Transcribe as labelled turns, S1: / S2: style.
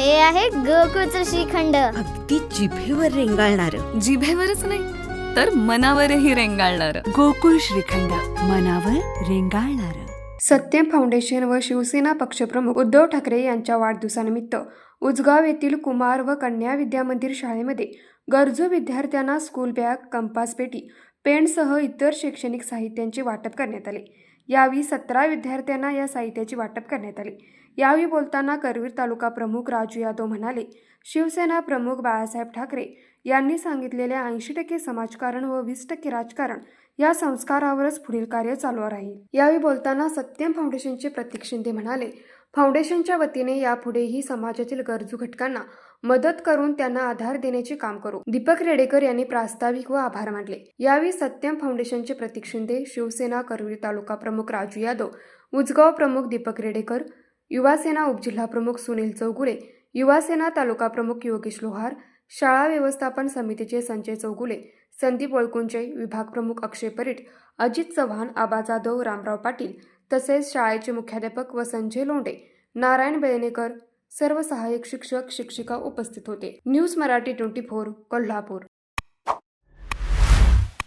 S1: हे आहे गोकुळचं श्रीखंड.
S2: अगदी जिभेवर रेंगाळणार.
S3: जिभेवरच नाही तर मनावरही रेंगाळणार.
S2: गोकुळ श्रीखंड, मनावर रेंगाळणार.
S4: सत्यम फाउंडेशन व शिवसेना पक्षप्रमुख उद्धव ठाकरे यांच्या वाढदिवसानिमित्त उजगाव येथील कुमार व कन्या विद्यामंदिर शाळेमध्ये गरजू विद्यार्थ्यांना स्कूल बॅग, कंपास पेटी, पेनसह इतर शैक्षणिक साहित्यांचे वाटप करण्यात आले. यावेळी 17 विद्यार्थ्यांना या साहित्याचे वाटप करण्यात आले. यावेळी बोलताना करवीर तालुका प्रमुख राजू यादव म्हणाले, शिवसेना प्रमुख बाळासाहेब ठाकरे यांनी सांगितलेल्या 80% समाजकारण व 20% राजकारण या संस्कारावरच पुढील कार्य चालू राहील. यावेळी बोलताना सत्यम फाउंडेशनचे प्रतीक शिंदे म्हणाले, फाउंडेशनच्या वतीने यापुढेही समाजातील गरजू घटकांना मदत करून त्यांना आधार देण्याचे काम करू. दीपक रेडेकर यांनी प्रास्ताविक व आभार मानले. यावेळी सत्यम फाउंडेशनचे प्रतीक शिंदे, शिवसेना करवीर तालुका प्रमुख राजू यादव, उजगाव प्रमुख दीपक रेडेकर, युवासेना उपजिल्हा प्रमुख सुनील चौगुले, युवासेना तालुका प्रमुख योगेश लोहार, शाळा व्यवस्थापन समितीचे संजय चौगुले, संदीप वळकुंजे, विभाग प्रमुख अक्षय परीट, अजित चव्हाण, आबा जाधव, रामराव पाटील तसेच शाळेचे मुख्याध्यापक व संजय लोंढे, नारायण बेळणेकर, सर्व सहाय्यक शिक्षक शिक्षिका उपस्थित होते. न्यूज मराठी 24 कोल्हापूर.